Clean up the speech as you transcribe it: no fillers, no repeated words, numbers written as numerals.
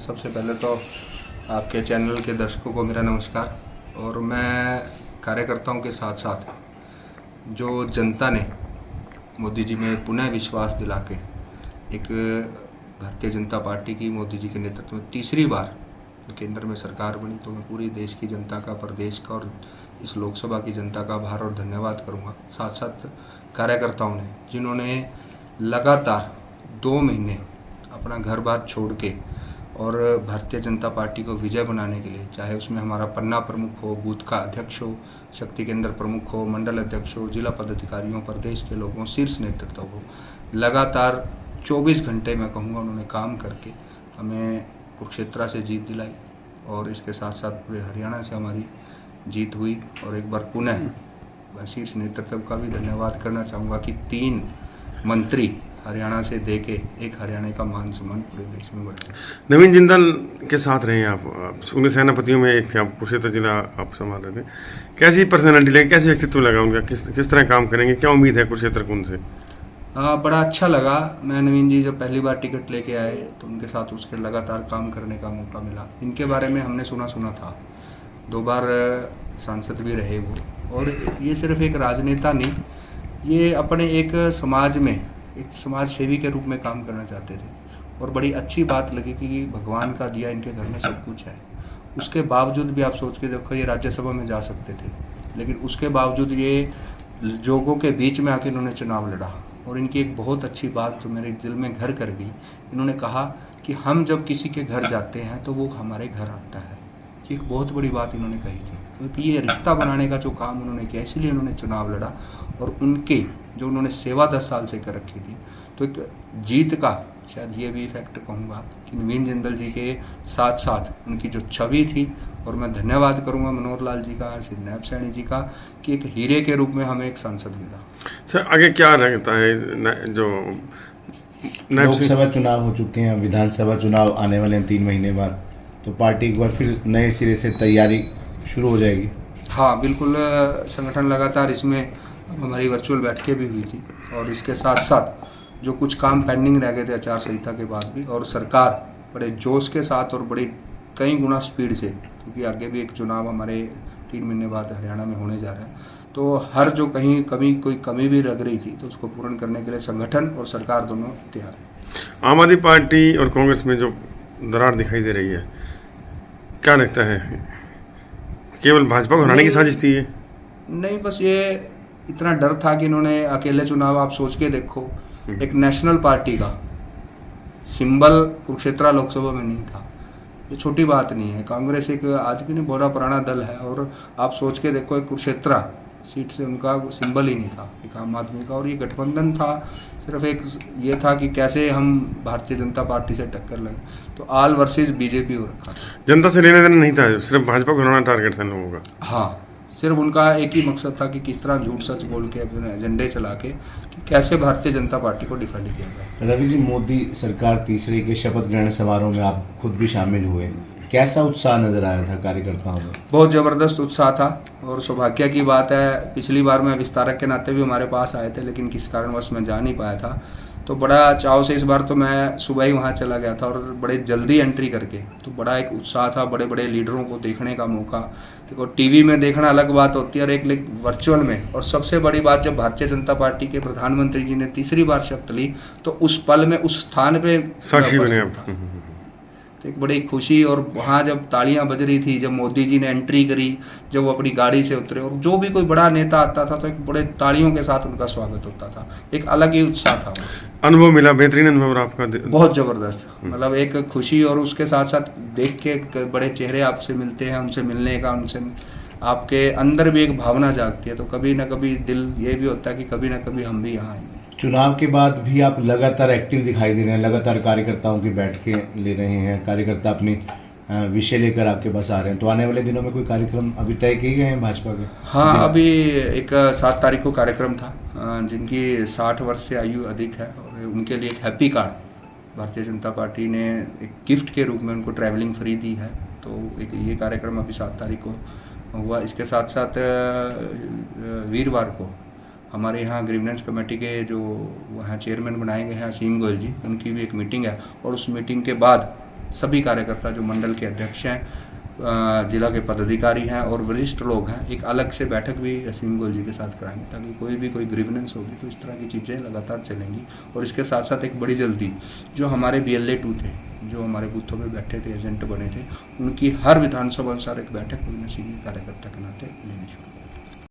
सबसे पहले तो आपके चैनल के दर्शकों को मेरा नमस्कार। और मैं कार्यकर्ताओं के साथ साथ जो जनता ने मोदी जी में पुनः विश्वास दिला के एक भारतीय जनता पार्टी की मोदी जी के नेतृत्व में तीसरी बार जो केंद्र में सरकार बनी, तो मैं पूरी देश की जनता का, प्रदेश का और इस लोकसभा की जनता का आभार और धन्यवाद करूंगा। साथ साथ कार्यकर्ताओं ने जिन्होंने लगातार 2 महीने अपना घर बार छोड़ के और भारतीय जनता पार्टी को विजय बनाने के लिए, चाहे उसमें हमारा पन्ना प्रमुख हो, बूथ का अध्यक्ष हो, शक्ति केंद्र प्रमुख हो, मंडल अध्यक्ष हो, जिला पदाधिकारियों, प्रदेश के लोगों, शीर्ष नेतृत्व हो, लगातार 24 घंटे मैं कहूँगा उन्होंने काम करके हमें कुरुक्षेत्र से जीत दिलाई। और इसके साथ साथ पूरे हरियाणा से हमारी जीत हुई। और एक बार पुनः शीर्ष नेतृत्व का भी धन्यवाद करना चाहूँगा कि 3 मंत्री हरियाणा से दे के एक हरियाणा का मान सम्मान पूरे देश में बढ़ा। नवीन जिंदल के साथ रहे आप, उनके सेनापतियों में एक थे, आप कुरुक्षेत्र जिला आप संभाल रहे थे। कैसी पर्सनैलिटी लगी, कैसे व्यक्तित्व लगा उनका, किस तरह काम करेंगे, क्या उम्मीद है कुरुक्षेत्र को उनसे? बड़ा अच्छा लगा। मैं नवीन जी जब पहली बार टिकट लेके आए तो उनके साथ उसके लगातार काम करने का मौका मिला। इनके बारे में हमने सुना था, 2 बार सांसद भी रहे वो। और ये सिर्फ एक राजनेता नहीं, ये अपने एक समाज में एक समाज सेवी के रूप में काम करना चाहते थे। और बड़ी अच्छी बात लगी कि भगवान का दिया इनके घर में सब कुछ है। उसके बावजूद भी आप सोच के देखो, ये राज्यसभा में जा सकते थे, लेकिन उसके बावजूद ये लोगों के बीच में आके इन्होंने चुनाव लड़ा। और इनकी एक बहुत अच्छी बात जो मेरे दिल में घर कर गई, इन्होंने कहा कि हम जब किसी के घर जाते हैं तो वो हमारे घर आता है। ये एक बहुत बड़ी बात इन्होंने कही थी, क्योंकि ये रिश्ता बनाने का जो काम उन्होंने किया, इसलिए उन्होंने चुनाव लड़ा। और उनके जो उन्होंने सेवा 10 साल से कर रखी थी, तो एक जीत का शायद ये भी इफेक्ट कहूँगा कि नवीन जिंदल जी के साथ साथ उनकी जो छवि थी। और मैं धन्यवाद करूंगा मनोहर लाल जी का, श्री नैब सैनी जी का, कि एक हीरे के रूप में हमें एक सांसद मिला। सर आगे क्या रहता है? जो लोकसभा चुनाव हो चुके हैं, विधानसभा चुनाव आने वाले हैं 3 महीने बाद, तो पार्टी एक बार फिर नए सिरे से तैयारी शुरू हो जाएगी? हाँ बिल्कुल, संगठन लगातार इसमें हमारी वर्चुअल बैठकें भी हुई थी। और इसके साथ साथ जो कुछ काम पेंडिंग रह गए थे आचार संहिता के बाद भी, और सरकार बड़े जोश के साथ और बड़ी कई गुना स्पीड से, क्योंकि आगे भी एक चुनाव हमारे 3 महीने बाद हरियाणा में होने जा रहा है, तो हर जो कहीं कोई कमी भी लग रही थी तो उसको पूर्ण करने के लिए संगठन और सरकार दोनों तैयार है। आम आदमी पार्टी और कांग्रेस में जो दरार दिखाई दे रही है, क्या लगता है केवल भाजपा को हराने की साजिश थी ये? नहीं, बस ये इतना डर था कि इन्होंने अकेले चुनाव, आप सोच के देखो, एक नेशनल पार्टी का सिंबल कुरुक्षेत्र लोकसभा में नहीं था। ये छोटी बात नहीं है। कांग्रेस एक आज की नहीं बड़ा पुराना दल है, और आप सोच के देखो एक कुरुक्षेत्र सीट से उनका सिंबल ही नहीं था एक आम आदमी का। और ये गठबंधन था, सिर्फ एक ये था कि कैसे हम भारतीय जनता पार्टी से टक्कर लगे। तो ऑल वर्सेस बीजेपी हो रखा था। जनता से लेना देना नहीं था, सिर्फ भाजपा को हराना टारगेट था लोगों का। हाँ, सिर्फ उनका एक ही मकसद था कि किस तरह झूठ सच बोल के अपने एजेंडे चला के कि कैसे भारतीय जनता पार्टी को डिफेंड किया जाए। रवि जी, मोदी सरकार तीसरे के शपथ ग्रहण समारोह में आप खुद भी शामिल हुए, कैसा उत्साह नजर आया था कार्यकर्ताओं में? बहुत ज़बरदस्त उत्साह था। और सौभाग्य की बात है, पिछली बार मैं विस्तारक के नाते भी हमारे पास आए थे, लेकिन किस कारणवश मैं जा नहीं पाया था। तो बड़ा चाव से इस बार तो मैं सुबह ही वहाँ चला गया था, और बड़े जल्दी एंट्री करके तो बड़ा एक उत्साह था। बड़े बड़े लीडरों को देखने का मौका, देखो टीवी में देखना अलग बात होती है और एक वर्चुअल में। और सबसे बड़ी बात, जब भारतीय जनता पार्टी के प्रधानमंत्री जी ने तीसरी बार शपथ ली तो उस पल में उस स्थान पे साक्षी बने आप। तो एक बड़ी खुशी। और वहाँ जब तालियां बज रही थी, जब मोदी जी ने एंट्री करी, जब वो अपनी गाड़ी से उतरे, और जो भी कोई बड़ा नेता आता था तो एक बड़े तालियों के साथ उनका स्वागत होता था। एक अलग ही उत्साह था। अनुभव मिला, बेहतरीन अनुभव रहा आपका? बहुत ज़बरदस्त, मतलब एक खुशी। और उसके साथ साथ देख के बड़े चेहरे आपसे मिलते हैं, उनसे मिलने का, उनसे आपके अंदर भी एक भावना जागती है। तो कभी ना कभी दिल ये भी होता है कि कभी ना कभी हम भी यहाँ आएंगे। चुनाव के बाद भी आप लगातार एक्टिव दिखाई दे रहे हैं, लगातार कार्यकर्ताओं की बैठकें ले रहे हैं, कार्यकर्ता अपनी विषय लेकर आपके पास आ रहे हैं। तो आने वाले दिनों में कोई कार्यक्रम अभी तय किए गए हैं भाजपा के? हाँ, अभी एक 7 तारीख को कार्यक्रम था, जिनकी 60 वर्ष से आयु अधिक है, और उनके लिए एक happy card Bharatiya Janata party ने एक गिफ्ट के रूप में उनको ट्रैवलिंग फ्री दी है। तो एक ये कार्यक्रम अभी 7 तारीख को हुआ। इसके साथ साथ वीरवार को हमारे यहाँ ग्रीवनेंस कमेटी के जो वहाँ चेयरमैन बनाए गए हैं असीम गोयल जी, उनकी भी एक मीटिंग है। और उस मीटिंग के बाद सभी कार्यकर्ता जो मंडल के अध्यक्ष हैं, जिला के पदाधिकारी हैं और वरिष्ठ लोग हैं, एक अलग से बैठक भी असीम गोयल जी के साथ कराएंगे, ताकि कोई ग्रीवेंस होगी तो इस तरह की चीज़ें लगातार चलेंगी। और इसके साथ साथ एक बड़ी जल्दी जो हमारे BLA-2 थे, जो हमारे बूथों पे बैठे थे, एजेंट बने थे, उनकी हर विधानसभा अनुसार एक बैठक कोई न सीनियर कार्यकर्ता के नाते लेनी शुरू।